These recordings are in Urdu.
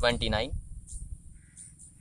29।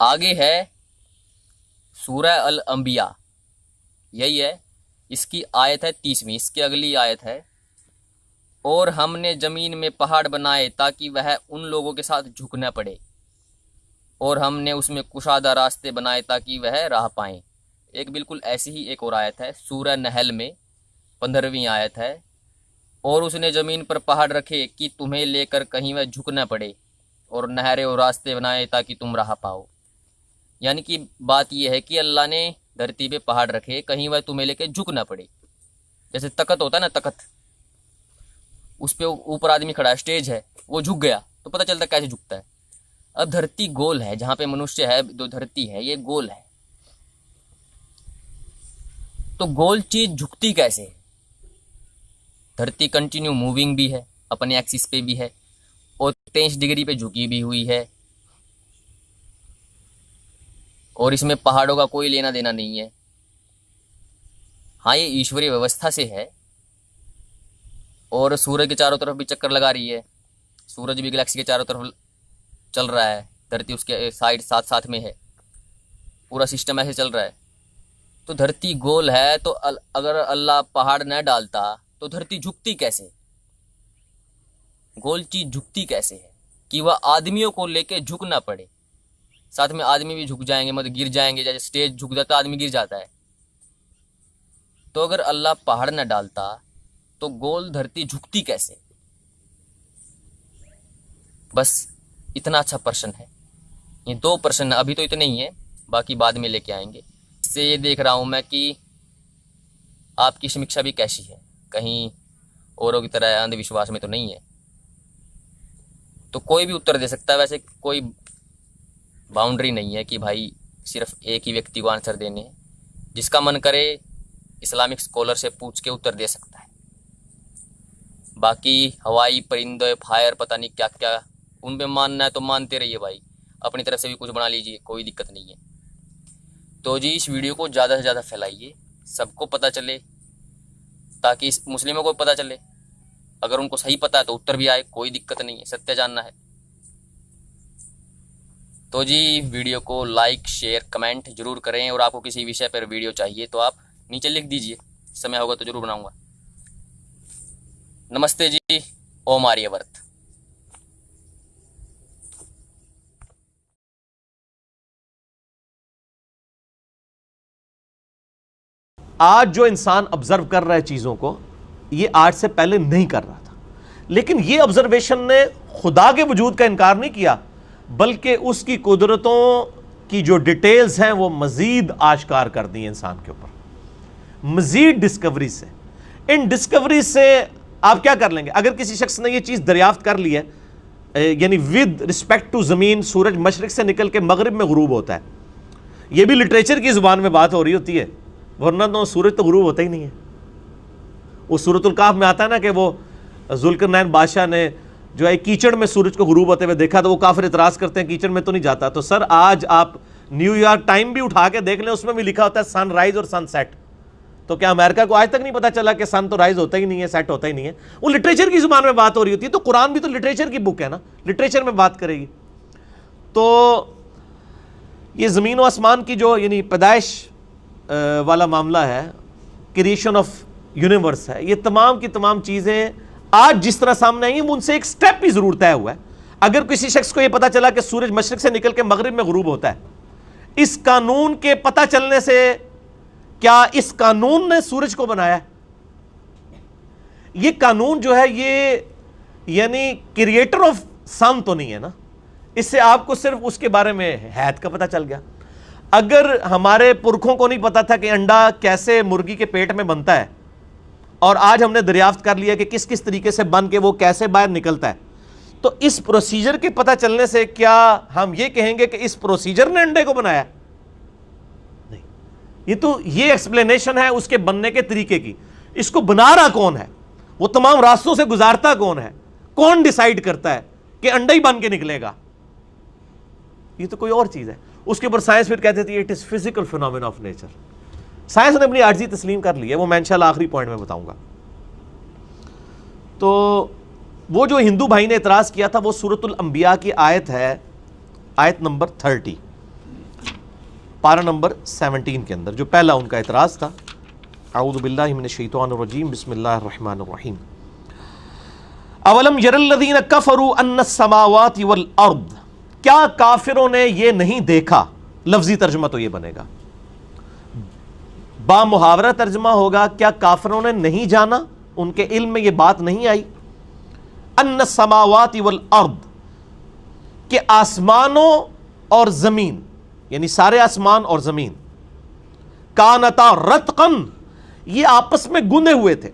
آگے ہے سورہ الانبیاء، یہی ہے، اس کی آیت ہے 30ویں، اس کی اگلی آیت ہے اور ہم نے زمین میں پہاڑ بنائے تاکہ وہ ان لوگوں کے ساتھ جھک نہ پڑے، اور ہم نے اس میں کشادہ راستے بنائے تاکہ وہ راہ پائیں۔ ایک بالکل ایسی ہی ایک اور آیت ہے سورہ نحل میں 15ویں آیت ہے، اور اس نے زمین پر پہاڑ رکھے کہ تمہیں لے کر کہیں وہ جھک نہ پڑے، اور نہریں اور راستے بنائے تاکہ تم راہ پاؤ۔ یعنی کہ بات یہ ہے کہ اللہ نے دھرتی پہ پہاڑ رکھے کہیں وہ تمہیں لے کے جھک نہ پڑے۔ جیسے تخت ہوتا ہے نا، تخت، اس پہ اوپر آدمی کھڑا ہے، اسٹیج ہے، وہ جھک گیا تو پتہ چلتا کیسے جھکتا ہے۔ اب دھرتی گول ہے، جہاں پہ منشیہ ہے، جو دھرتی ہے یہ گول ہے، تو گول چیز جھکتی کیسے ہے؟ دھرتی کنٹینیو موونگ بھی ہے، اپنے ایکسس پہ بھی ہے، اور 23 ڈگری پہ جھکی بھی ہوئی ہے، اور اس میں پہاڑوں کا کوئی لینا دینا نہیں ہے۔ ہاں یہ ایشوری ویوستھا سے ہے، اور سورج کے چاروں طرف بھی چکر لگا رہی ہے، سورج بھی گلیکسی کے چاروں طرف چل رہا ہے، دھرتی اس کے سائڈ ساتھ ساتھ میں ہے، پورا سسٹم ایسے چل رہا ہے۔ تو دھرتی گول ہے، تو اگر اللہ پہاڑ نہ ڈالتا تو دھرتی جھکتی کیسے؟ گول چیز جھکتی کیسے ہے کہ وہ آدمیوں کو لے کے جھک نہ پڑے، ساتھ میں آدمی بھی جھک جائیں گے، مطلب گر جائیں گے، جیسے اسٹیج جھک جاتا آدمی گر جاتا ہے۔ تو اگر اللہ پہاڑ نہ ڈالتا تو گول دھرتی جھکتی کیسے؟ بس اتنا اچھا پرشن ہے، یہ 2 پرشن ابھی تو اتنے ہی ہیں، باقی بعد میں لے کے آئیں گے۔ اس سے یہ دیکھ رہا ہوں میں کہ آپ کی سمیکشا بھی کیسی ہے، کہیں اوروں کی طرح اندھ وشواس میں تو نہیں ہے۔ تو کوئی بھی اتر دے سکتا ہے، ویسے کوئی باؤنڈری نہیں ہے کہ بھائی صرف ایک ہی ویکتی کو آنسر دینے ہیں، جس کا من کرے اسلامک اسکالر سے پوچھ کے اتر دے سکتا ہے۔ باقی ہوائی پرندے فائر پتہ نہیں کیا کیا، ان پہ ماننا ہے تو مانتے رہیے بھائی، اپنی طرف سے بھی کچھ بنا لیجیے، کوئی دقت نہیں ہے۔ تو جی اس ویڈیو کو زیادہ سے زیادہ پھیلائیے، سب کو پتہ چلے، تاکہ مسلموں کو پتہ چلے، اگر ان کو صحیح پتہ ہے تو اتر بھی آئے، کوئی دقت نہیں ہے، ستیہ جاننا ہے۔ تو جی ویڈیو کو لائک شیئر کمنٹ ضرور کریں، اور آپ کو کسی وشے پر ویڈیو چاہیے تو آپ نیچے لکھ دیجئے، سمے ہوگا تو ضرور بناؤں گا۔ نمستے جی، اوم آریہ ورت۔ آج جو انسان آبزرو کر رہا ہے چیزوں کو، یہ آج سے پہلے نہیں کر رہا تھا، لیکن یہ آبزرویشن نے خدا کے وجود کا انکار نہیں کیا، بلکہ اس کی قدرتوں کی جو ڈیٹیلز ہیں وہ مزید آشکار کر دی انسان کے اوپر، مزید ڈسکوری سے۔ ان ڈسکوری سے آپ کیا کر لیں گے؟ اگر کسی شخص نے یہ چیز دریافت کر لی ہے، یعنی ود رسپیکٹ ٹو زمین سورج مشرق سے نکل کے مغرب میں غروب ہوتا ہے، یہ بھی لٹریچر کی زبان میں بات ہو رہی ہوتی ہے، ورنہ تو سورج تو غروب ہوتا ہی نہیں ہے۔ وہ سورۃ الکہف میں آتا ہے نا کہ وہ ذوالقرنین بادشاہ نے جو ہے کیچڑ میں سورج کو غروب ہوتے ہوئے دیکھا، تو وہ کافر اعتراض کرتے ہیں کیچڑ میں تو نہیں جاتا۔ تو سر آج آپ نیو یارک ٹائم بھی اٹھا کے دیکھ لیں، اس میں بھی لکھا ہوتا ہے سن رائز اور سن سیٹ۔ تو کیا امریکہ کو آج تک نہیں پتا چلا کہ سن تو رائز ہوتا ہی نہیں ہے، سیٹ ہوتا ہی نہیں ہے؟ وہ لٹریچر کی زبان میں بات ہو رہی ہوتی ہے، تو قرآن بھی تو لٹریچر کی بک ہے نا، لٹریچر میں بات کرے گی۔ تو یہ زمین و آسمان کی جو یعنی پیدائش والا معاملہ ہے، کریشن آف یونیورس ہے، یہ تمام کی تمام چیزیں آج جس طرح سامنے آئی ہیں، ان سے ایک سٹیپ بھی ضرور طے ہوا ہے۔ اگر کسی شخص کو یہ پتا چلا کہ سورج مشرق سے نکل کے مغرب میں غروب ہوتا ہے، اس قانون کے پتہ چلنے سے کیا اس قانون نے سورج کو بنایا ہے؟ یہ قانون جو ہے یہ یعنی کریٹر آف سن تو نہیں ہے نا، اس سے آپ کو صرف اس کے بارے میں حیات کا پتہ چل گیا۔ اگر ہمارے پرکھوں کو نہیں پتا تھا کہ انڈا کیسے مرغی کے پیٹ میں بنتا ہے، اور آج ہم نے دریافت کر لیا کہ کس کس طریقے سے بن کے وہ کیسے باہر نکلتا ہے، تو اس پروسیجر کے پتہ چلنے سے کیا ہم یہ کہیں گے کہ اس پروسیجر نے انڈے کو بنایا؟ نہیں، یہ تو یہ ایکسپلینیشن ہے اس کے بننے کے طریقے کی۔ اس کو بنا رہا کون ہے؟ وہ تمام راستوں سے گزارتا کون ہے؟ کون ڈیسائیڈ کرتا ہے کہ انڈا ہی بن کے نکلے گا؟ یہ تو کوئی اور چیز ہے۔ اس کے اوپر سائنس پھر کہتے تھے it is physical phenomena of nature. Science نے اپنی عاجزی تسلیم کر لی ہے، وہ میں انشاءاللہ آخری پوائنٹ میں بتاؤں گا۔ تو وہ جو ہندو بھائی نے اعتراض کیا تھا، وہ سورۃ الانبیاء کی آیت ہے، آیت نمبر 30۔ پارہ نمبر 17 کے اندر جو پہلا ان کا اعتراض تھا. اعوذ باللہ من الشیطان الرجیم بسم اللہ الرحمن الرحیم. اولم یر الذین کفروا ان السماوات والارض، کیا کافروں نے یہ نہیں دیکھا؟ لفظی ترجمہ تو یہ بنے گا، با محاورہ ترجمہ ہوگا کیا کافروں نے نہیں جانا، ان کے علم میں یہ بات نہیں آئی، ان السماوات والارض، کہ آسمانوں اور زمین یعنی سارے آسمان اور زمین، کانتا رتقن، یہ آپس میں گندے ہوئے تھے،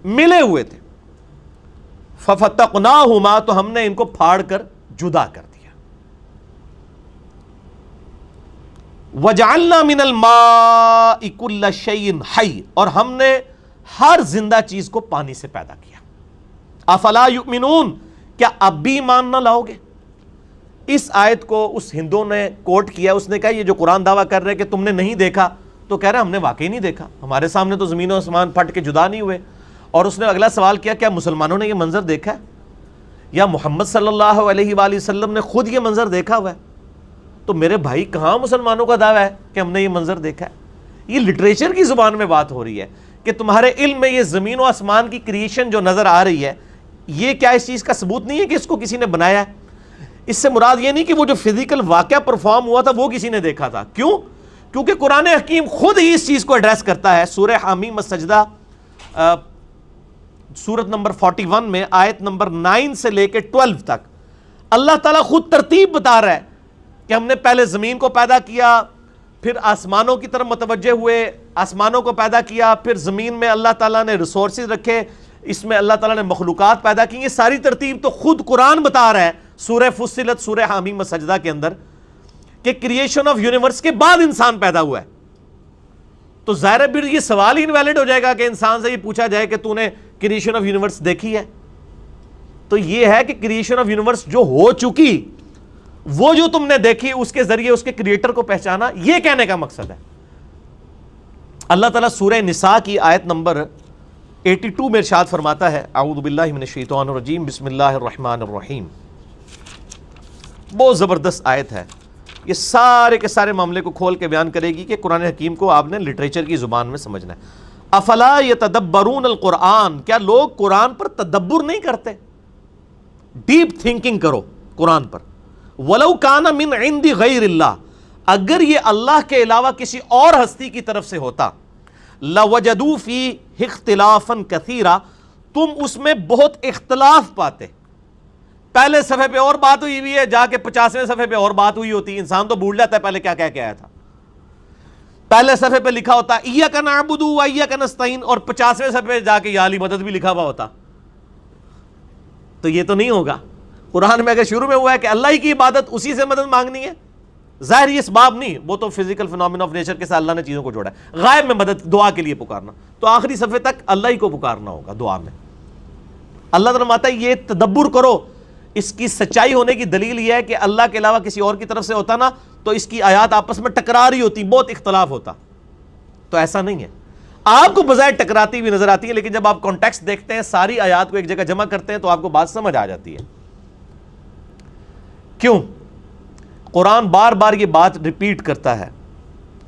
ملے ہوئے تھے، ففتقناہما، تو ہم نے ان کو پھاڑ کر جدا کر دیا، وجعلنا من الماء کل شیء حی، اور ہم نے ہر زندہ چیز کو پانی سے پیدا کیا. افلا یؤمنون، کیا اب بھی ایمان نہ لاؤ گے؟ اس آیت کو اس ہندو نے کوٹ کیا، اس نے کہا یہ جو قرآن دعویٰ کر رہے کہ تم نے نہیں دیکھا، تو کہہ رہا ہم نے واقعی نہیں دیکھا، ہمارے سامنے تو زمین و آسمان پھٹ کے جدا نہیں ہوئے. اور اس نے اگلا سوال کیا کیا مسلمانوں نے یہ منظر دیکھا ہے، یا محمد صلی اللہ علیہ وآلہ وسلم نے خود یہ منظر دیکھا ہوا ہے؟ تو میرے بھائی کہاں مسلمانوں کا دعویٰ ہے کہ ہم نے یہ منظر دیکھا ہے؟ یہ لٹریچر کی زبان میں بات ہو رہی ہے کہ تمہارے علم میں یہ زمین و آسمان کی کریشن جو نظر آ رہی ہے، یہ کیا اس چیز کا ثبوت نہیں ہے کہ اس کو کسی نے بنایا ہے؟ اس سے مراد یہ نہیں کہ وہ جو فزیکل واقعہ پرفارم ہوا تھا وہ کسی نے دیکھا تھا. کیوں؟ کیونکہ قرآن حکیم خود ہی اس چیز کو ایڈریس کرتا ہے. سورہ حامیم السجدہ سورت نمبر 41 میں آیت نمبر 9 سے لے کے 12 تک اللہ تعالیٰ خود ترتیب بتا رہا ہے کہ ہم نے پہلے زمین کو پیدا کیا، پھر آسمانوں کی طرف متوجہ ہوئے، آسمانوں کو پیدا کیا، پھر زمین میں اللہ تعالیٰ نے ریسورسز رکھے، اس میں اللہ تعالیٰ نے مخلوقات پیدا کی. یہ ساری ترتیب تو خود قرآن بتا رہا ہے سورہ فصلت سورہ حامیم السجدہ کے اندر کہ کریشن آف یونیورس کے بعد انسان پیدا ہوا ہے. تو ظاہر ہے پھر یہ سوال ہی انویلڈ ہو جائے گا کہ انسان سے یہ پوچھا جائے کہ تو نے کریشن آف یونیورس دیکھی ہے. تو یہ ہے کہ کریشن آف یونیورس جو ہو چکی، وہ جو تم نے دیکھی اس کے ذریعے اس کے کریٹر کو پہچانا، یہ کہنے کا مقصد ہے. اللہ تعالیٰ سورہ نساء کی آیت نمبر 82 میں ارشاد فرماتا ہے، اعوذ باللہ من الشیطان الرجیم بسم اللہ الرحمن الرحیم. بہت زبردست آیت ہے، یہ سارے کے سارے معاملے کو کھول کے بیان کرے گی کہ قرآن حکیم کو آپ نے لٹریچر کی زبان میں سمجھنا ہے. افلا یتدبرون القرآن، کیا لوگ قرآن پر تدبر نہیں کرتے؟ ڈیپ تھنکنگ کرو قرآن پر. ولو کان من عند غیر اللہ، اگر یہ اللہ کے علاوہ کسی اور ہستی کی طرف سے ہوتا، لوجدوا فیہ اختلافا کثیرا، تم اس میں بہت اختلاف پاتے. پہلے صفحے پہ اور بات ہوئی ہوئی ہے، جا کے 50ویں صفحے پہ اور بات ہوئی ہوتی. انسان تو بھول جاتا ہے پہلے کیا کہہ کے آیا تھا. پہلے صفحے پہ لکھا ہوتا ایاک نعبد و ایاک نستعین، اور 50ویں صفحے پہ جا کے یا علی مدد بھی لکھا ہوا ہوتا. تو یہ تو نہیں ہوگا. قرآن میں اگر شروع میں ہوا ہے کہ اللہ ہی کی عبادت، اسی سے مدد مانگنی ہے، ظاہر یہ اسباب نہیں، وہ تو فزیکل فینومینا آف نیچر کے ساتھ اللہ نے چیزوں کو جوڑا ہے. غائب میں مدد، دعا کے لیے پکارنا، تو آخری صفحے تک اللہ ہی کو پکارنا ہوگا دعا میں. اللہ تعالیٰ فرماتا ہے یہ تدبر کرو. اس کی سچائی ہونے کی دلیل یہ ہے کہ اللہ کے علاوہ کسی اور کی طرف سے ہوتا نا تو اس کی آیات آپس میں ٹکرا رہی ہوتی، بہت اختلاف ہوتا. تو ایسا نہیں ہے. آپ کو بظاہر ٹکراتی ہوئی نظر آتی ہے، لیکن جب آپ کانٹیکسٹ دیکھتے ہیں، ساری آیات کو ایک جگہ جمع کرتے ہیں تو آپ کو بات سمجھ آ جاتی ہے. کیوں؟ قرآن بار بار یہ بات ریپیٹ کرتا ہے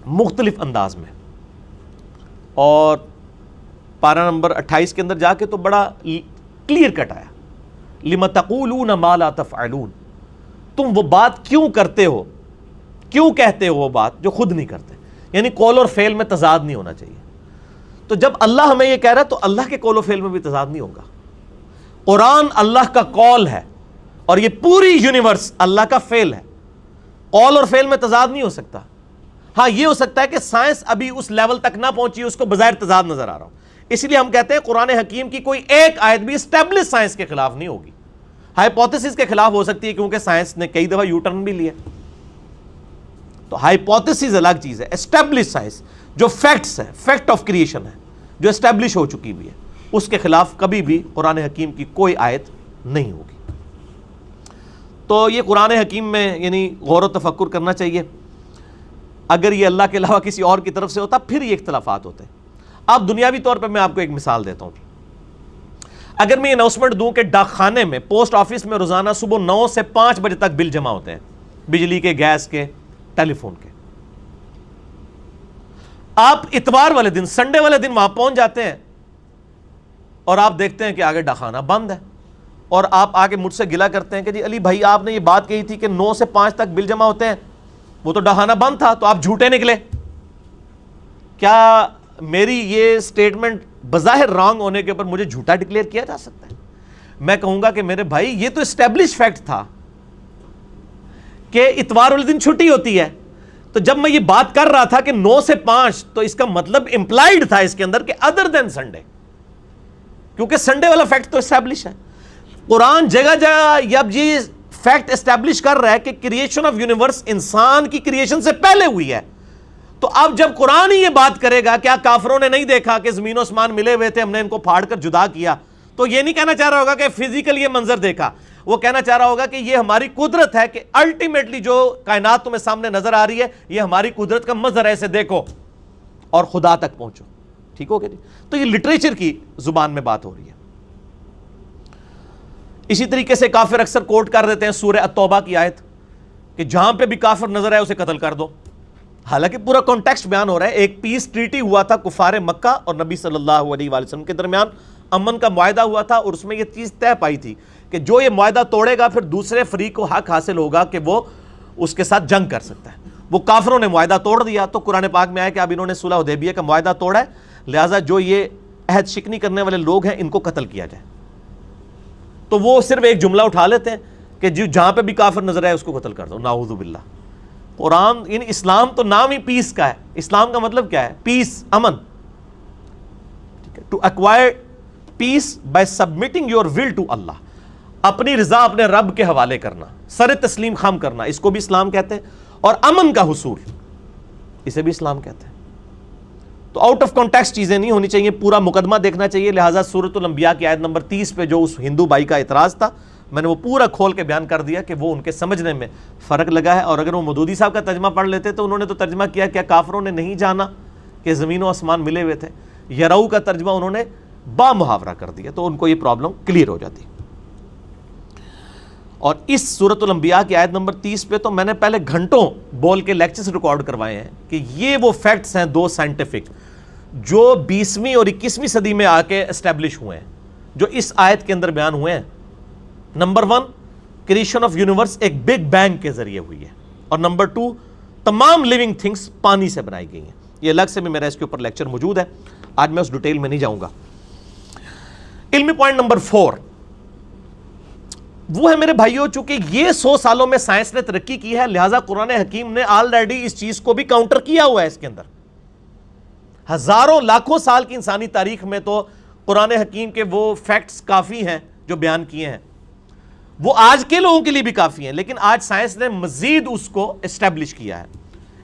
مختلف انداز میں. اور پارہ نمبر 28 کے اندر جا کے تو بڑا کلیئر کٹ آیا، لِمَ تَقُولُونَ مَا لَا تَفْعَلُونَ، تم وہ بات کیوں کرتے ہو، کیوں کہتے ہو وہ بات جو خود نہیں کرتے. یعنی قول اور فعل میں تضاد نہیں ہونا چاہیے. تو جب اللہ ہمیں یہ کہہ رہا ہے تو اللہ کے قول و فعل میں بھی تضاد نہیں ہوگا. قرآن اللہ کا قول ہے اور یہ پوری یونیورس اللہ کا فعل ہے. قول اور فعل میں تضاد نہیں ہو سکتا. ہاں یہ ہو سکتا ہے کہ سائنس ابھی اس لیول تک نہ پہنچی، اس کو بظاہر تضاد نظر آ رہا ہو. اس لیے ہم کہتے ہیں قرآن حکیم کی کوئی ایک آیت بھی اسٹیبلش سائنس کے خلاف نہیں ہوگی. ہائپوتھیسس کے خلاف ہو سکتی ہے کیونکہ سائنس نے کئی دفعہ یو ٹرن بھی لیا. تو ہائپوتھیسس الگ چیز ہے. اسٹیبلش سائنس جو فیکٹس ہے، فیکٹ آف کریشن ہے، جو اسٹیبلش ہو چکی بھی ہے، اس کے خلاف کبھی بھی قرآن حکیم کی کوئی آیت نہیں ہوگی. تو یہ قرآن حکیم میں یعنی غور و تفکر کرنا چاہیے. اگر یہ اللہ کے علاوہ کسی اور کی طرف سے ہوتا پھر یہ اختلافات ہوتے. اب دنیاوی طور پہ میں آپ کو ایک مثال دیتا ہوں. اگر میں یہ اناؤنسمنٹ دوں کہ ڈاک خانے میں، پوسٹ آفس میں روزانہ صبح 9 سے 5 بجے تک بل جمع ہوتے ہیں، بجلی کے، گیس کے، ٹیلی فون کے، آپ اتوار والے دن، سنڈے والے دن وہاں پہنچ جاتے ہیں اور آپ دیکھتے ہیں کہ آگے ڈاکخانہ بند ہے، اور آپ آگے مجھ سے گلا کرتے ہیں کہ جی علی بھائی آپ نے یہ بات کہی تھی کہ 9 سے 5 تک بل جمع ہوتے ہیں، وہ تو ڈاکخانہ بند تھا، تو آپ جھوٹے نکلے۔ کیا میری یہ سٹیٹمنٹ بظاہر رانگ ہونے کے اوپر مجھے جھوٹا ڈکلیئر کیا جا سکتا ہے؟ میں کہوں گا کہ میرے بھائی یہ تو اسٹیبلش فیکٹ تھا کہ اتوار والے دن چھٹی ہوتی ہے، تو جب میں یہ بات کر رہا تھا کہ 9 سے 5 تو اس کا مطلب امپلائڈ تھا اس کے اندر کہ ادر دین سنڈے، کیونکہ سنڈے والا فیکٹ تو اسٹیبلش ہے۔ قرآن جگہ جگہ اب یہ فیکٹ اسٹیبلش کر رہا ہے کہ کریشن آف یونیورس انسان کی کریشن سے پہلے ہوئی ہے، تو اب جب قرآن ہی یہ بات کرے گا کیا کافروں نے نہیں دیکھا کہ زمین و آسمان ملے ہوئے تھے، ہم نے ان کو پھاڑ کر جدا کیا، تو یہ نہیں کہنا چاہ رہا ہوگا کہ فزیکل یہ منظر دیکھا، وہ کہنا چاہ رہا ہوگا کہ یہ ہماری قدرت ہے کہ الٹیمیٹلی جو کائنات تمہیں سامنے نظر آ رہی ہے یہ ہماری قدرت کا منظر ہے، اسے دیکھو اور خدا تک پہنچو۔ ٹھیک ہو گیا جی؟ تو یہ لٹریچر کی زبان میں بات ہو رہی ہے۔ اسی طریقے سے کافر اکثر کوٹ کر دیتے ہیں سورہ التوبہ کی آیت کہ جہاں پہ بھی کافر نظر آئے اسے قتل کر دو، حالانکہ پورا کانٹیکسٹ بیان ہو رہا ہے۔ ایک پیس ٹریٹی ہوا تھا کفار مکہ اور نبی صلی اللہ علیہ وآلہ وسلم کے درمیان، امن کا معاہدہ ہوا تھا، اور اس میں یہ چیز طے پائی تھی کہ جو یہ معاہدہ توڑے گا پھر دوسرے فریق کو حق حاصل ہوگا کہ وہ اس کے ساتھ جنگ کر سکتا ہے۔ وہ کافروں نے معاہدہ توڑ دیا، تو قرآن پاک میں آیا کہ اب انہوں نے صلح حدیبیہ کا معاہدہ توڑا ہے، لہٰذا جو یہ عہد شکنی کرنے والے لوگ ہیں ان کو قتل کیا جائے۔ تو وہ صرف ایک جملہ اٹھا لیتے ہیں کہ جہاں پہ بھی کافر نظر آئے اس کو قتل کر دو، نعوذ باللہ۔ قرآن یعنی اسلام تو نام ہی پیس کا ہے، اسلام کا مطلب کیا ہے؟ پیس، امن۔ To acquire peace by submitting your will to Allah, اپنی رضا اپنے رب کے حوالے کرنا، سر تسلیم خم کرنا، اس کو بھی اسلام کہتے ہیں، اور امن کا حصول اسے بھی اسلام کہتے ہیں۔ تو آؤٹ آف کانٹیکسٹ چیزیں نہیں ہونی چاہیے، پورا مقدمہ دیکھنا چاہیے۔ لہٰذا سورۃ الانبیاء کی آیت نمبر 30 پہ جو اس ہندو بھائی کا اعتراض تھا میں نے وہ پورا کھول کے بیان کر دیا کہ وہ ان کے سمجھنے میں فرق لگا ہے، اور اگر وہ مودودی صاحب کا ترجمہ پڑھ لیتے تو انہوں نے تو ترجمہ کیا کیا کافروں نے نہیں جانا کہ زمین و آسمان ملے ہوئے تھے، یرو کا ترجمہ انہوں نے با محاورہ کر دیا، تو ان کو یہ پرابلم کلیئر ہو جاتی۔ اور اس سورۃ الانبیاء کی آیت نمبر 30 پہ تو میں نے پہلے گھنٹوں بول کے لیکچرز ریکارڈ کروائے ہیں کہ یہ وہ فیکٹس ہیں دو سائنٹیفک جو 20ویں اور 21ویں صدی میں آ کے اسٹیبلش ہوئے ہیں، جو اس آیت کے اندر بیان ہوئے ہیں۔ نمبر 1، کریشن آف یونیورس ایک بگ بینگ کے ذریعے ہوئی ہے، اور نمبر 2، تمام لیونگ تھنگس پانی سے بنائی گئی ہیں۔ یہ الگ سے بھی میرا اس کے اوپر لیکچر موجود ہے، آج میں اس ڈیٹیل میں نہیں جاؤں گا۔ علمی پوائنٹ نمبر 4 وہ ہے میرے بھائیوں، چونکہ یہ 100 سالوں میں سائنس نے ترقی کی ہے، لہٰذا قرآن حکیم نے آلریڈی اس چیز کو بھی کاؤنٹر کیا ہوا ہے۔ اس کے اندر ہزاروں لاکھوں سال کی انسانی تاریخ میں تو قرآن حکیم کے وہ فیکٹس کافی ہیں جو بیان کیے ہیں، وہ آج کے لوگوں کے لیے بھی کافی ہیں، لیکن آج سائنس نے مزید اس کو اسٹیبلش کیا ہے۔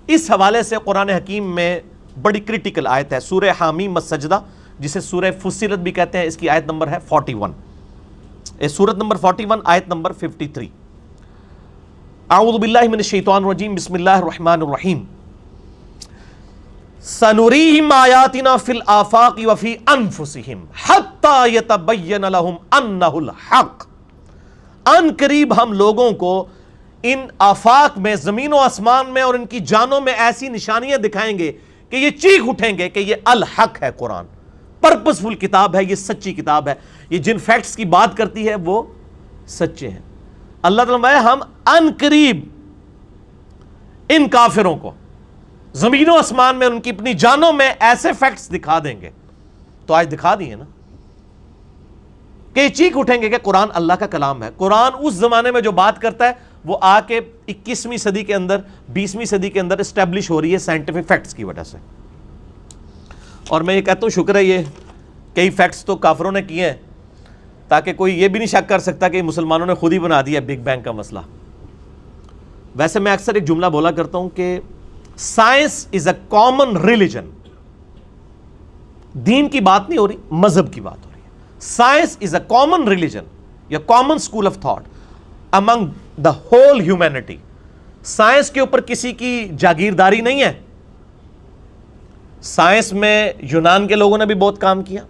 اس حوالے سے قرآن حکیم میں بڑی کرٹیکل آیت ہے، سورہ حامیم السجدہ، جسے سورہ فصلت بھی کہتے ہیں، اس کی آیت نمبر ہے 41، سورت نمبر 41 آیت نمبر 53۔ اعوذ باللہ من الشیطان الرجیم، بسم اللہ الرحمن الرحیم، سنریہم آیاتنا فی الآفاق وفی انفسہم حتی یتبین لہم انہ الحق۔ ان قریب ہم لوگوں کو ان آفاق میں، زمین و آسمان میں اور ان کی جانوں میں ایسی نشانیاں دکھائیں گے کہ یہ چیخ اٹھیں گے کہ یہ الحق ہے، قرآن پرپسفل کتاب ہے، یہ سچی کتاب ہے، یہ جن فیکٹس کی بات کرتی ہے وہ سچے ہیں۔ اللہ تعالیٰ ہم ان قریب ان کافروں کو زمین و آسمان میں، ان کی اپنی جانوں میں ایسے فیکٹس دکھا دیں گے، تو آج دکھا دیے نا، کہ چیخ اٹھیں گے کہ قرآن اللہ کا کلام ہے۔ قرآن اس زمانے میں جو بات کرتا ہے وہ آ کے 21ویں صدی کے اندر، 20ویں صدی کے اندر اسٹیبلش ہو رہی ہے سائنٹیفک فیکٹس کی وجہ سے۔ اور میں یہ کہتا ہوں شکر ہے یہ کئی فیکٹس تو کافروں نے کیے ہیں، تاکہ کوئی یہ بھی نہیں شک کر سکتا کہ مسلمانوں نے خود ہی بنا دیا بگ بینگ کا مسئلہ۔ ویسے میں اکثر ایک جملہ بولا کرتا ہوں کہ science is a common religion, دین کی بات نہیں ہو رہی، مذہب کی بات ہو رہی ہے۔ Science is a common religion یا common school of thought among the whole humanity. Science کے اوپر کسی کی جاگیرداری نہیں ہے۔ سائنس میں یونان کے لوگوں نے بھی بہت کام کیا،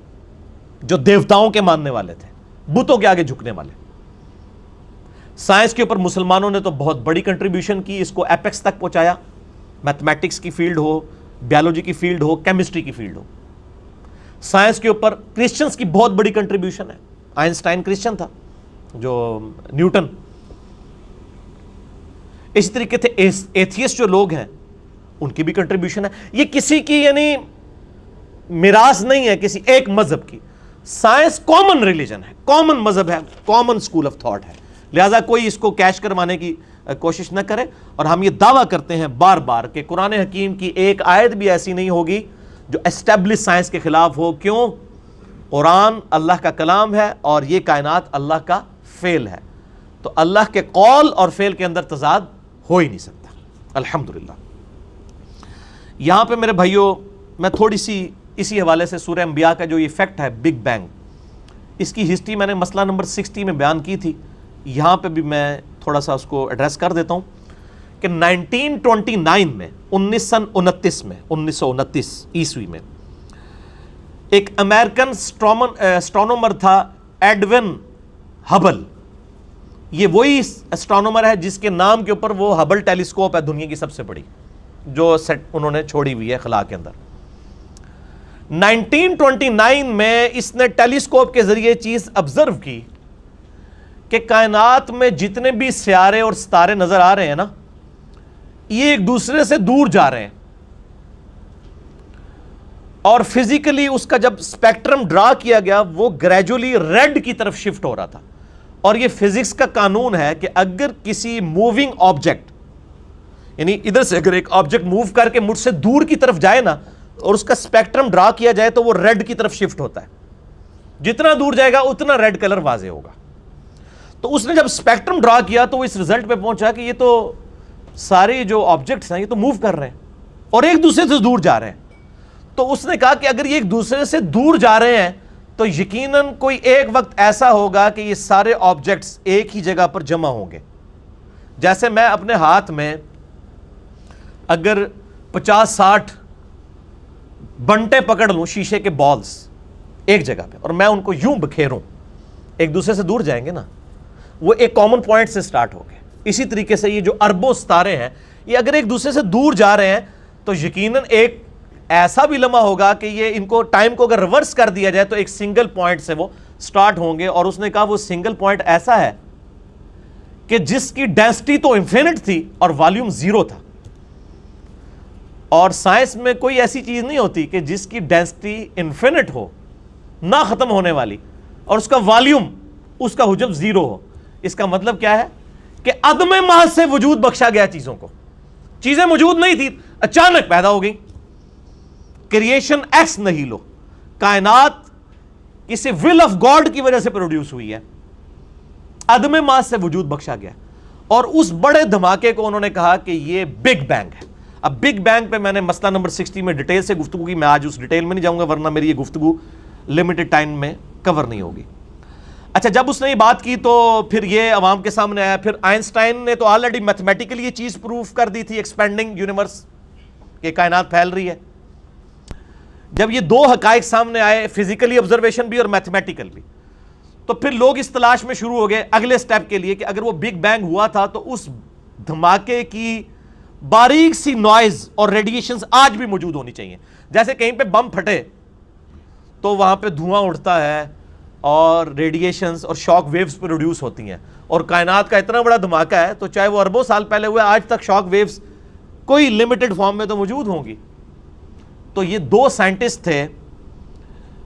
جو دیوتاؤں کے ماننے والے تھے، بتوں کے آگے جھکنے والے۔ سائنس کے اوپر مسلمانوں نے تو بہت بڑی کنٹریبیوشن کی، اس کو ایپیکس تک پہنچایا۔ میتھمیٹکس کی فیلڈ ہو بیالوجی کی فیلڈ ہو، کیمسٹری کی فیلڈ ہو. سائنس کے اوپر کرسچنس کی بہت بڑی کنٹریبیوشن ہے. آئنسٹائن کرسچن تھا، جو نیوٹن. اسی طریقے سے ایتھیسٹ جو لوگ ہیں ان کی بھی کنٹریبیوشن ہے. یہ کسی کی یعنی میراث نہیں ہے کسی ایک مذہب کی. سائنس کامن ریلیجن ہے، کامن مذہب ہے، کامن اسکول آف تھاٹ ہے. لہذا کوئی اس کو کیش کروانے کی کوشش نہ کرے. اور ہم یہ دعویٰ کرتے ہیں بار بار کہ قرآن حکیم کی ایک آیت بھی ایسی نہیں ہوگی جو اسٹیبلش سائنس کے خلاف ہو. کیوں؟ قرآن اللہ کا کلام ہے اور یہ کائنات اللہ کا فعل ہے. تو اللہ کے قول اور فعل کے اندر تضاد ہو ہی نہیں سکتا. الحمدللہ. یہاں پہ میرے بھائیوں میں تھوڑی سی اسی حوالے سے سورہ انبیاء کا جو یہ فیکٹ ہے بگ بینگ، اس کی ہسٹری میں نے مسئلہ نمبر 60 میں بیان کی تھی. یہاں پہ بھی میں تھوڑا سا اس کو ایڈریس کر دیتا ہوں کہ 1929 میں 1929 عیسوی میں ایک امریکن اسٹرانومر تھا ایڈون ہبل. یہ وہی اسٹرانومر ہے جس کے نام کے اوپر وہ ہبل ٹیلیسکوپ ہے دنیا کی سب سے بڑی جو سیٹ انہوں نے چھوڑی ہوئی ہے خلا کے اندر. 1929 میں اس نے ٹیلیسکوپ کے ذریعے چیز آبزرو کی کہ کائنات میں جتنے بھی سیارے اور ستارے نظر آ رہے ہیں نا، یہ ایک دوسرے سے دور جا رہے ہیں. اور فزیکلی اس کا جب اسپیکٹرم ڈرا کیا گیا وہ گریجولی ریڈ کی طرف شفٹ ہو رہا تھا. اور یہ فزکس کا قانون ہے کہ اگر کسی موونگ آبجیکٹ، یعنی ادھر سے اگر ایک آبجیکٹ موو کر کے مجھ سے دور کی طرف جائے نا اور اس کا اسپیکٹرم ڈرا کیا جائے تو وہ ریڈ کی طرف شفٹ ہوتا ہے. جتنا دور جائے گا اتنا ریڈ کلر واضح ہوگا. تو اس نے جب اسپیکٹرم ڈرا کیا تو وہ اس رزلٹ پہ پہنچا کہ یہ تو سارے جو آبجیکٹس ہیں یہ تو موو کر رہے ہیں اور ایک دوسرے سے دور جا رہے ہیں. تو اس نے کہا کہ اگر یہ ایک دوسرے سے دور جا رہے ہیں تو یقیناً کوئی ایک وقت ایسا ہوگا کہ یہ سارے آبجیکٹس ایک ہی جگہ پر جمع ہوں گے. جیسے میں اپنے ہاتھ میں اگر 50-60 بنٹے پکڑ لوں شیشے کے بالز ایک جگہ پہ اور میں ان کو یوں بکھیروں، ایک دوسرے سے دور جائیں گے نا، وہ ایک کامن پوائنٹ سے سٹارٹ ہو گئے. اسی طریقے سے یہ جو اربوں ستارے ہیں یہ اگر ایک دوسرے سے دور جا رہے ہیں تو یقیناً ایک ایسا بھی لمحہ ہوگا کہ یہ ان کو ٹائم کو اگر ریورس کر دیا جائے تو ایک سنگل پوائنٹ سے وہ سٹارٹ ہوں گے. اور اس نے کہا وہ سنگل پوائنٹ ایسا ہے کہ جس کی ڈینسٹی تو انفینٹ تھی اور والیوم 0 تھا. اور سائنس میں کوئی ایسی چیز نہیں ہوتی کہ جس کی ڈینسٹی انفینٹ ہو، نہ ختم ہونے والی، اور اس کا والیوم، اس کا حجم 0 ہو. اس کا مطلب کیا ہے کہ عدم محض سے وجود بخشا گیا چیزوں کو. چیزیں موجود نہیں تھی، اچانک پیدا ہو گئی. کریشن ایکس نہیلو، کائنات کسی ول آف گاڈ کی وجہ سے پروڈیوس ہوئی ہے، عدم محض سے وجود بخشا گیا. اور اس بڑے دھماکے کو انہوں نے کہا کہ یہ بگ بینگ ہے. اب بگ بینگ پہ میں نے مسئلہ نمبر 60 میں ڈیٹیل سے گفتگو کی. میں آج اس ڈیٹیل میں نہیں جاؤں گا ورنہ میری یہ گفتگو لمیٹڈ ٹائم میں کور نہیں ہوگی. اچھا، جب اس نے یہ بات کی تو پھر یہ عوام کے سامنے آیا. پھر آئنسٹائن نے تو آلریڈی میتھمیٹیکلی یہ چیز پروف کر دی تھی، ایکسپینڈنگ یونیورس، کہ کائنات پھیل رہی ہے. جب یہ دو حقائق سامنے آئے، فزیکلی آبزرویشن بھی اور میتھمیٹیکل بھی، تو پھر لوگ اس تلاش میں شروع ہو گئے اگلے سٹیپ کے لیے کہ اگر وہ بگ بینگ ہوا تھا تو اس دھماکے کی باریک سی نوائز اور ریڈیشنز آج بھی موجود ہونی چاہیے. جیسے کہیں پہ بم پھٹے تو وہاں پہ دھواں اڑتا ہے اور ریڈیشنز اور شاک ویوز پروڈیوس ہوتی ہیں. اور کائنات کا اتنا بڑا دھماکہ ہے تو چاہے وہ اربوں سال پہلے ہوئے، آج تک شاک ویوز کوئی لمیٹڈ فارم میں تو موجود ہوں گی. تو یہ دو سائنٹسٹ تھے،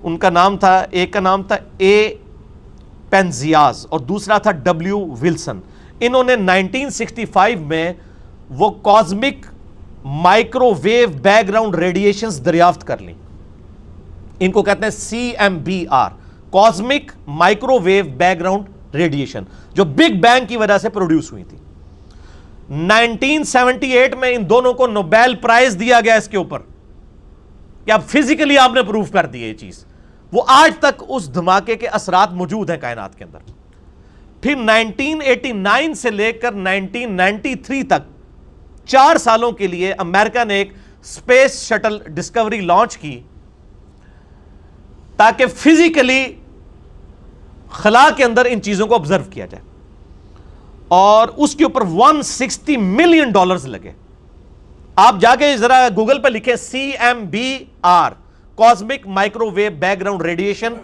ان کا نام تھا، ایک کا نام تھا اے پینزیاز اور دوسرا تھا ڈبلیو ولسن. انہوں نے 1965 میں وہ cosmic microwave background radiations دریافت کر لیں. ان کو کہتے ہیں CMBR، cosmic microwave background radiation, جو بگ بینگ کی وجہ سے پروڈیوس ہوئی تھی. 1978 میں ان دونوں کو نوبیل پرائز دیا گیا اس کے اوپر کہ اب فزیکلی آپ نے پروف کر دی یہ چیز. وہ آج تک اس دھماکے کے اثرات موجود ہیں کائنات کے اندر. پھر 1989 سے لے کر 1993 تک 4 سالوں کے لیے امریکہ نے ایک اسپیس شٹل ڈسکوری لانچ کی تاکہ فزیکلی خلا کے اندر ان چیزوں کو آبزرو کیا جائے. اور اس کے اوپر $160 ملین لگے. آپ جا کے ذرا گوگل پہ لکھیں CMBR cosmic microwave background radiation,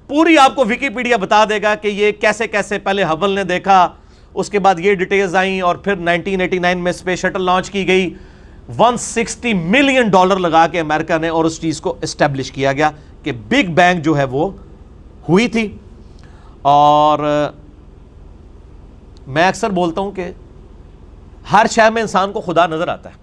پوری آپ کو ویکیپیڈیا بتا دے گا کہ یہ کیسے کیسے پہلے ہبل نے دیکھا، اس کے بعد یہ ڈیٹیلز آئیں، اور پھر 1989 میں اسپیس شٹل لانچ کی گئی، $160 ملین لگا کے امریکہ نے، اور اس چیز کو اسٹیبلش کیا گیا کہ بگ بینگ جو ہے وہ ہوئی تھی۔ اور میں اکثر بولتا ہوں کہ ہر شے میں انسان کو خدا نظر آتا ہے،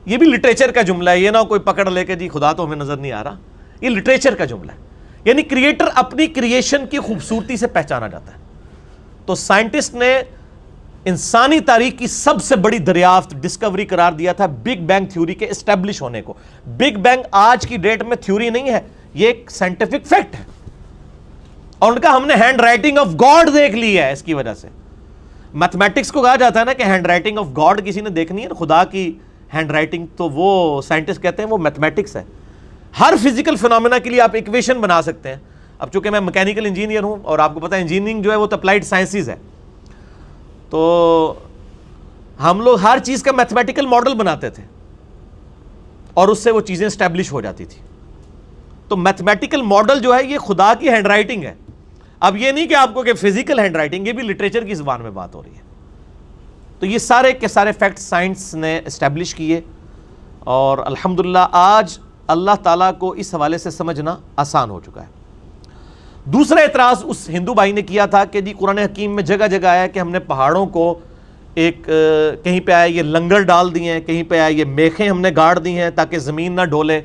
یہ بھی لٹریچر کا جملہ ہے، یہ نہ کوئی پکڑ لے کے جی خدا تو ہمیں نظر نہیں آ رہا، یہ لٹریچر کا جملہ ہے، یعنی کریٹر اپنی کریشن کی خوبصورتی سے پہچانا جاتا ہے۔ تو سائنٹسٹ نے انسانی تاریخ کی سب سے بڑی دریافت ڈسکوری قرار دیا تھا بگ بینگ تھیوری کے اسٹیبلش ہونے کو۔ بگ بینگ آج کی ڈیٹ میں تھیوری نہیں ہے، یہ ایک سائنٹیفک فیکٹ ہے، اور ان کا ہم نے ہینڈ رائٹنگ آف گاڈ دیکھ لی ہے۔ اس کی وجہ سے میتھمیٹکس کو کہا جاتا ہے نا کہ ہینڈ رائٹنگ آف گاڈ کسی نے دیکھنی ہے، خدا کی ہینڈ رائٹنگ، تو وہ سائنٹسٹ کہتے ہیں وہ میتھمیٹکس ہے۔ ہر فزیکل فینومینا کے لیے آپ ایکویشن بنا سکتے ہیں۔ اب چونکہ میں میکینیکل انجینئر ہوں، اور آپ کو پتا ہے انجینئرنگ جو ہے وہ تو اپلائیڈ سائنسز ہے، تو ہم لوگ ہر چیز کا میتھمیٹیکل ماڈل بناتے تھے، اور اس سے وہ چیزیں اسٹیبلش ہو جاتی تھی۔ تو میتھمیٹیکل ماڈل جو ہے یہ خدا کی ہینڈ رائٹنگ ہے۔ اب یہ نہیں کہ آپ کو کہ فزیکل ہینڈ رائٹنگ، یہ بھی لٹریچر کی زبان میں بات ہو رہی ہے۔ تو یہ سارے کے سارے فیکٹ سائنس نے اسٹیبلش کیے، اور الحمدللہ آج اللہ تعالیٰ کو اس حوالے سے سمجھنا آسان ہو چکا ہے۔ دوسرا اعتراض اس ہندو بھائی نے کیا تھا کہ جی قرآن حکیم میں جگہ جگہ آیا کہ ہم نے پہاڑوں کو ایک کہیں پہ آیا یہ لنگر ڈال دیے ہیں، کہیں پہ آیا یہ میخیں ہم نے گاڑ دی ہیں تاکہ زمین نہ ڈولے۔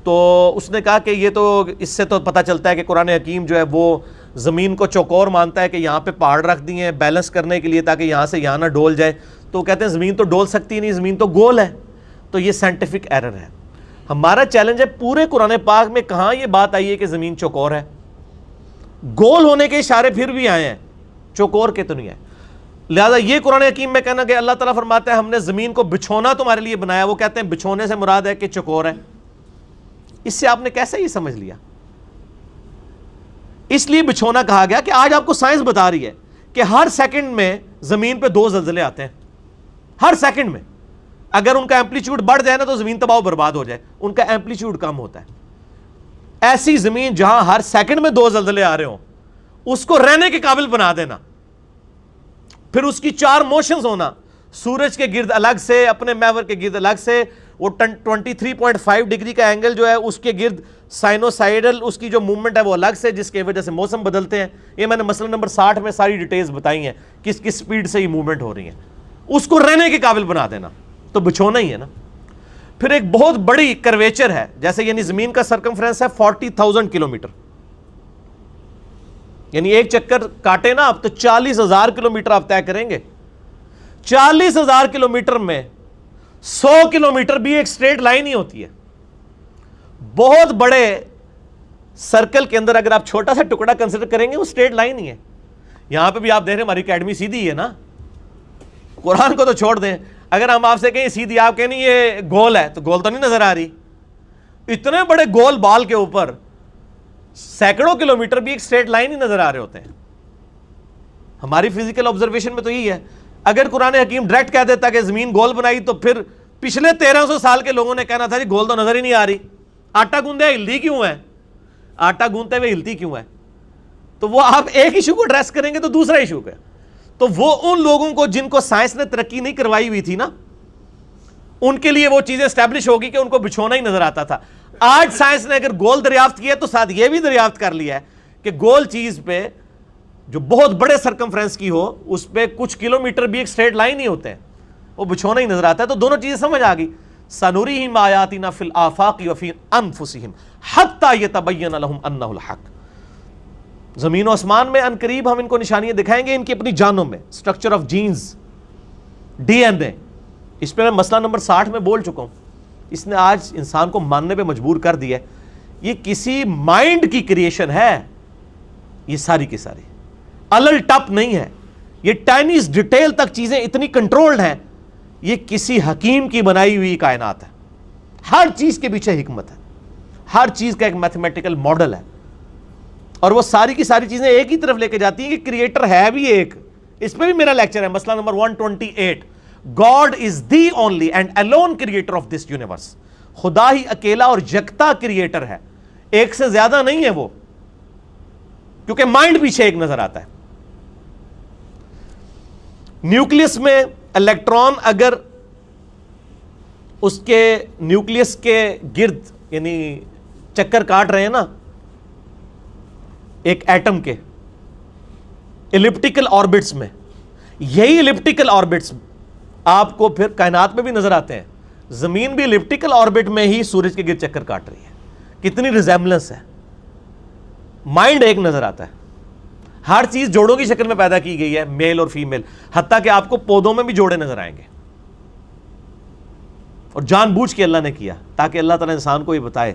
تو اس نے کہا کہ یہ تو اس سے تو پتہ چلتا ہے کہ قرآن حکیم جو ہے وہ زمین کو چوکور مانتا ہے کہ یہاں پہ پہاڑ رکھ دیے ہیں بیلنس کرنے کے لیے تاکہ یہاں سے یہاں نہ ڈول جائے۔ تو کہتے ہیں زمین تو ڈول سکتی نہیں، زمین تو گول ہے۔ تو یہ سائنٹیفک ایرر ہے۔ ہمارا چیلنج ہے پورے قرآن پاک میں کہاں یہ بات آئی ہے کہ زمین چوکور ہے؟ گول ہونے کے اشارے پھر بھی آئے ہیں، چوکور کے تو نہیں ہے۔ لہذا یہ قرآن حکیم میں کہنا کہ اللہ تعالیٰ فرماتا ہے ہم نے زمین کو بچھونا تمہارے لیے بنایا، وہ کہتے ہیں بچھونے سے مراد ہے کہ چوکور ہے۔ اس سے آپ نے کیسے یہ سمجھ لیا؟ اس لیے بچھونا کہا گیا کہ آج آپ کو سائنس بتا رہی ہے کہ ہر سیکنڈ میں زمین پہ 2 زلزلے آتے ہیں، ہر سیکنڈ میں۔ اگر ان کا ایمپلیٹیوڈ بڑھ جائے نا تو زمین تباہ و برباد ہو جائے، ان کا ایمپلیٹیوڈ کم ہوتا ہے۔ ایسی زمین جہاں ہر سیکنڈ میں 2 زلزلے آ رہے ہوں، اس کو رہنے کے قابل بنا دینا، پھر اس کی 4 موشنز ہونا، سورج کے گرد الگ سے، اپنے محور کے گرد الگ سے، وہ 23.5 ڈگری کا اینگل جو ہے اس کے گرد سائنوسائیڈل اس کی جو موومنٹ ہے وہ الگ سے، جس کی وجہ سے موسم بدلتے ہیں۔ یہ میں نے مسئلہ نمبر 60 میں ساری ڈیٹیلز بتائی ہیں کس کس سپیڈ سے یہ موومنٹ ہو رہی ہیں۔ اس کو رہنے کے قابل بنا دینا تو بچھونا ہی ہے نا۔ پھر ایک بہت بڑی کرویچر ہے، جیسے یعنی زمین کا سرکمفرنس ہے 40,000 کلومیٹر، یعنی ایک چکر کاٹے نا آپ تو 40,000 کلومیٹر آپ طے کریں گے۔ 40,000 کلومیٹر میں 100 کلومیٹر بھی ایک سٹریٹ لائن ہی ہوتی ہے۔ بہت بڑے سرکل کے اندر اگر آپ چھوٹا سا ٹکڑا کنسیڈر کریں گے وہ سٹریٹ لائن ہی ہے۔ یہاں پہ بھی آپ دیکھ رہے ہیں ہماری اکیڈمی سیدھی ہے نا، قرآن کو تو چھوڑ دیں، اگر ہم آپ سے کہیں سیدھی، آپ کہیں نہیں یہ گول ہے، تو گول تو نہیں نظر آ رہی۔ اتنے بڑے گول بال کے اوپر سینکڑوں کلومیٹر بھی ایک سٹریٹ لائن ہی نظر آ رہے ہوتے ہیں۔ ہماری فزیکل آبزرویشن میں تو یہی ہے۔ اگر قرآن حکیم ڈائریکٹ کہہ دیتا کہ زمین گول بنائی تو پھر پچھلے 1300 سال کے لوگوں نے کہنا تھا جی گول تو نظر ہی نہیں آ رہی، آٹا گوندے ہلتی کیوں ہے، آٹا گوندتے ہوئے ہلتی کیوں ہے؟ تو وہ آپ ایک ایشو کو ایڈریس کریں گے تو دوسرا ایشو ہے۔ تو وہ ان لوگوں کو جن کو سائنس نے ترقی نہیں کروائی ہوئی تھی نا، ان کے لیے وہ چیزیں اسٹیبلش ہوگی کہ ان کو بچھونا ہی نظر آتا تھا۔ آج سائنس نے اگر گول دریافت کیا تو ساتھ یہ بھی دریافت کر لیا ہے کہ گول چیز پہ جو بہت بڑے سرکمفرنس کی ہو اس پہ کچھ کلومیٹر بھی ایک سٹریٹ لائن ہی ہوتے ہیں، وہ بچھونا ہی نظر آتا ہے۔ تو دونوں چیزیں سمجھ آ گئی۔ سنوریہم آیاتنا فی الآفاق وفی انفسہم حتی یتبین لہم انہ الحق۔ زمین و آسمان میں عنقریب ہم ان کو نشانیاں دکھائیں گے ان کی اپنی جانوں میں، structure of genes, D N A. اس پہ میں مسئلہ نمبر 60 میں بول چکا ہوں۔ اس نے آج انسان کو ماننے پہ مجبور کر دیا ہے یہ کسی مائنڈ کی کریشن ہے، یہ ساری کی ساری الل ٹپ نہیں ہے، یہ ٹائنیز ڈیٹیل تک چیزیں اتنی کنٹرولڈ ہیں، یہ کسی حکیم کی بنائی ہوئی کائنات ہے۔ ہر چیز کے پیچھے حکمت ہے، ہر چیز کا ایک میتھمیٹیکل ماڈل ہے، اور وہ ساری کی ساری چیزیں ایک ہی طرف لے کے جاتی ہیں کہ کریٹر ہے بھی ایک۔ اس پہ بھی میرا لیکچر ہے، مسئلہ number 128، God is the only and alone creator of this universe. خدا ہی اکیلا اور یکتا کریٹر ہے, ایک سے زیادہ نہیں ہے وہ, کیونکہ مائنڈ پیچھے ایک نظر آتا ہے. نیوکلیس میں الیکٹران اگر اس کے نیوکلیس کے گرد یعنی چکر کاٹ رہے ہیں نا ایک ایٹم کے ایلپٹیکل آربٹس میں, یہی ایلپٹیکل آربٹس آپ کو پھر کائنات میں بھی نظر آتے ہیں. زمین بھی ایلپٹیکل آربٹ میں ہی سورج کے گرد چکر کاٹ رہی ہے. کتنی ریزیمبلنس ہے, مائنڈ ایک نظر آتا ہے. ہر چیز جوڑوں کی شکل میں پیدا کی گئی ہے, میل اور فیمیل, حتیٰ کہ آپ کو پودوں میں بھی جوڑے نظر آئیں گے, اور جان بوجھ کے اللہ نے کیا تاکہ اللہ تعالیٰ انسان کو یہ بتائے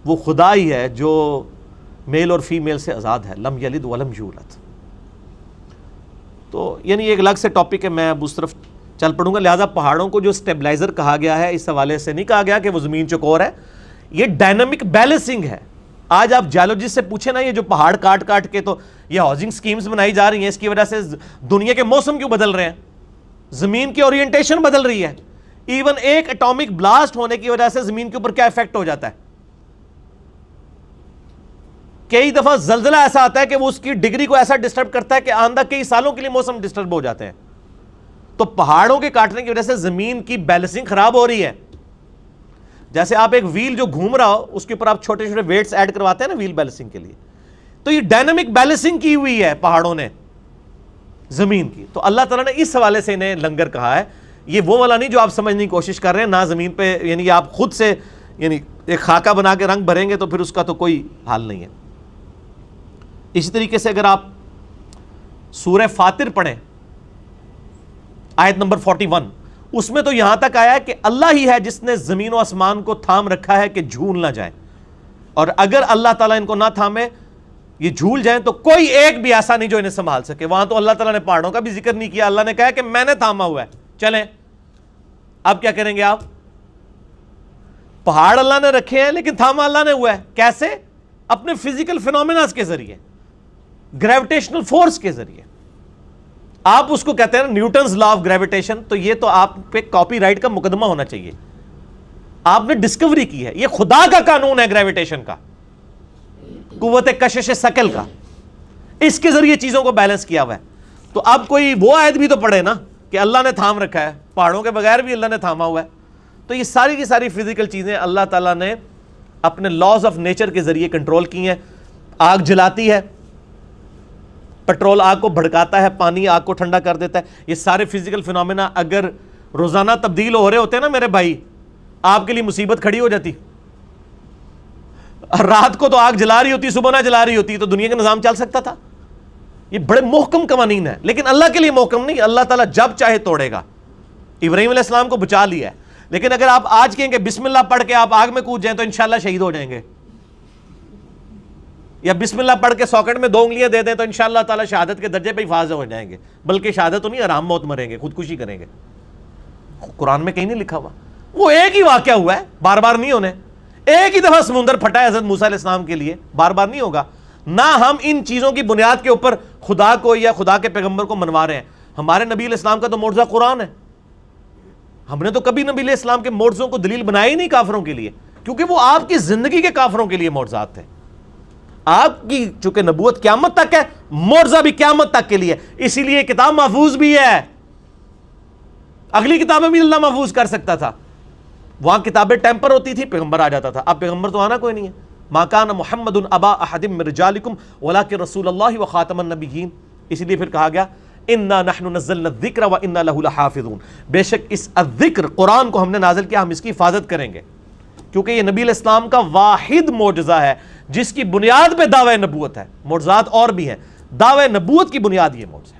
وہ خدا ہی ہے جو میل اور فیمیل سے آزاد ہے, لم یلد ولم یولد. تو یعنی ایک الگ سے ٹاپک ہے, میں اب اس طرف چل پڑوں گا. لہٰذا پہاڑوں کو جو اسٹیبلائزر کہا گیا ہے, اس حوالے سے نہیں کہا گیا کہ وہ زمین چکور ہے, یہ ڈائنامک بیلنسنگ ہے. آج آپ جیولوجسٹ سے پوچھیں نا, یہ جو پہاڑ کاٹ کاٹ کے تو یہ ہاؤسنگ سکیمز بنائی جا رہی ہیں, اس کی وجہ سے دنیا کے موسم کیوں بدل رہے ہیں, زمین کی اورینٹیشن بدل رہی ہے. ایون ایک اٹامک بلاسٹ ہونے کی وجہ سے زمین کے اوپر کیا افیکٹ ہو جاتا ہے. کئی دفعہ زلزلہ ایسا آتا ہے کہ وہ اس کی ڈگری کو ایسا ڈسٹرب کرتا ہے کہ آئندہ کئی سالوں کے لیے موسم ڈسٹرب ہو جاتے ہیں. تو پہاڑوں کے کاٹنے کی وجہ سے زمین کی بیلنسنگ خراب ہو رہی ہے. جیسے آپ ایک ویل جو گھوم رہا ہو اس کے اوپر آپ چھوٹے چھوٹے ویٹس ایڈ کرواتے ہیں نا ویل بیلنسنگ کے لیے, تو یہ ڈائنامک بیلنسنگ کی ہوئی ہے پہاڑوں نے زمین کی. تو اللہ تعالیٰ نے اس حوالے سے انہیں لنگر کہا ہے. یہ وہ والا نہیں جو آپ سمجھنے کی کوشش کر رہے ہیں, نہ زمین پہ یعنی آپ خود سے یعنی ایک خاکہ بنا کے رنگ بھریں گے تو پھر اس کا تو کوئی حال نہیں ہے. اسی طریقے سے اگر آپ سورہ فاطر پڑھیں آیت نمبر 41, اس میں تو یہاں تک آیا ہے کہ اللہ ہی ہے جس نے زمین و آسمان کو تھام رکھا ہے کہ جھول نہ جائیں, اور اگر اللہ تعالیٰ ان کو نہ تھامے یہ جھول جائیں تو کوئی ایک بھی ایسا نہیں جو انہیں سنبھال سکے. وہاں تو اللہ تعالیٰ نے پہاڑوں کا بھی ذکر نہیں کیا, اللہ نے کہا کہ میں نے تھاما ہوا ہے, چلیں. اب کیا کریں گے آپ, پہاڑ اللہ نے رکھے ہیں لیکن تھاما اللہ نے ہوا ہے. کیسے؟ اپنے فزیکل فینومیناز کے ذریعے, گریویٹیشنل فورس کے ذریعے. آپ اس کو کہتے ہیں نیوٹنز لا آف گریویٹیشن, تو یہ تو آپ پہ کاپی رائٹ کا مقدمہ ہونا چاہیے. آپ نے ڈسکوری کی ہے, یہ خدا کا قانون ہے گریویٹیشن کا, قوت کشش ثقل کا, اس کے ذریعے چیزوں کو بیلنس کیا ہوا ہے. تو اب کوئی وہ آیت بھی تو پڑھے نا کہ اللہ نے تھام رکھا ہے, پہاڑوں کے بغیر بھی اللہ نے تھاما ہوا ہے. تو یہ ساری کی ساری فزیکل چیزیں اللہ تعالیٰ نے اپنے لاز آف نیچر کے ذریعے کنٹرول کی ہیں. آگ جلاتی ہے, پٹرول آگ کو بھڑکاتا ہے, پانی آگ کو ٹھنڈا کر دیتا ہے. یہ سارے فزیکل فینومینا اگر روزانہ تبدیل ہو رہے ہوتے ہیں نا میرے بھائی, آپ کے لیے مصیبت کھڑی ہو جاتی. رات کو تو آگ جلا رہی ہوتی, صبح نہ جلا رہی ہوتی, تو دنیا کا نظام چل سکتا تھا. یہ بڑے محکم قوانین ہیں, لیکن اللہ کے لیے محکم نہیں. اللہ تعالیٰ جب چاہے توڑے گا. ابراہیم علیہ السلام کو بچا لیا ہے, لیکن اگر آپ آج کہیں کہ بسم اللہ پڑھ کے آپ آگ میں کود جائیں تو انشاءاللہ شہید ہو جائیں گے, یا بسم اللہ پڑھ کے ساکٹ میں 2 انگلیاں دے دیں تو انشاءاللہ تعالیٰ شہادت کے درجے پہ حفاظ ہو جائیں گے. بلکہ شہادت تو نہیں, آرام موت مریں گے, خودکشی کریں گے. قرآن میں کہیں نہیں لکھا ہوا. وہ ایک ہی واقعہ ہوا ہے, بار بار نہیں ہونے. ایک ہی دفعہ سمندر پھٹا ہے حضرت موسیٰ علیہ السلام کے لیے, بار بار نہیں ہوگا. نہ ہم ان چیزوں کی بنیاد کے اوپر خدا کو یا خدا کے پیغمبر کو منوا رہے ہیں. ہمارے نبی علیہ السلام کا تو معجزہ قرآن ہے. ہم نے تو کبھی نبی علیہ السلام کے معجزوں کو دلیل بنایا ہی نہیں کافروں کے لیے, کیونکہ وہ آپ کی زندگی کے کافروں کے لیے معجزات تھے. آپ کی چونکہ نبوت قیامت تک ہے, معجزہ بھی قیامت تک کے لیے. اسی لیے کتاب محفوظ بھی ہے. اگلی کتابیں بھی اللہ محفوظ کر سکتا تھا. وہاں کتابیں ٹیمپر ہوتی تھی, پیغمبر آ جاتا تھا. اب پیغمبر تو آنا کوئی نہیں ہے. ما کان محمد ابا احد من رجالکم ولکن رسول اللہ وخاتم النبیین. اسی لیے پھر کہا گیا انا نحن نزلنا الذکر وانا له لحافظون. بے شک اس الذکر قرآن کو ہم نے نازل کیا, ہم اس کی حفاظت کریں گے, کیونکہ یہ نبی علیہ السلام کا واحد معجزہ ہے جس کی بنیاد پہ دعوی نبوت ہے. معجزات اور بھی ہیں, دعوی نبوت کی بنیاد یہ معجزہ ہے.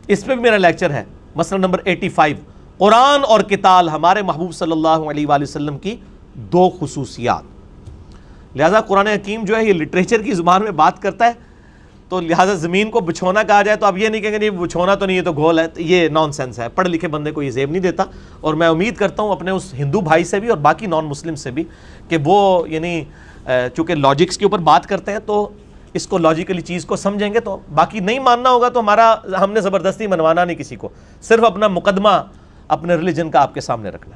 اس پہ بھی میرا لیکچر ہے, مسئلہ نمبر 85, قرآن اور قتال, ہمارے محبوب صلی اللہ علیہ وآلہ وسلم کی 2 خصوصیات. لہذا قرآن حکیم جو ہے یہ لٹریچر کی زبان میں بات کرتا ہے, تو لہذا زمین کو بچھونا کہا جائے تو اب یہ نہیں کہیں گے نہیں بچھونا تو نہیں, یہ تو گھول ہے. یہ نان سینس ہے, پڑھے لکھے بندے کو یہ زیب نہیں دیتا. اور میں امید کرتا ہوں اپنے اس ہندو بھائی سے بھی اور باقی نان مسلم سے بھی کہ وہ یعنی چونکہ لاجکس کے اوپر بات کرتے ہیں, تو اس کو لاجیکلی چیز کو سمجھیں گے تو باقی نہیں ماننا ہوگا تو ہم نے زبردستی منوانا نہیں کسی کو، صرف اپنا مقدمہ اپنے ریلیجن کا آپ کے سامنے رکھنا۔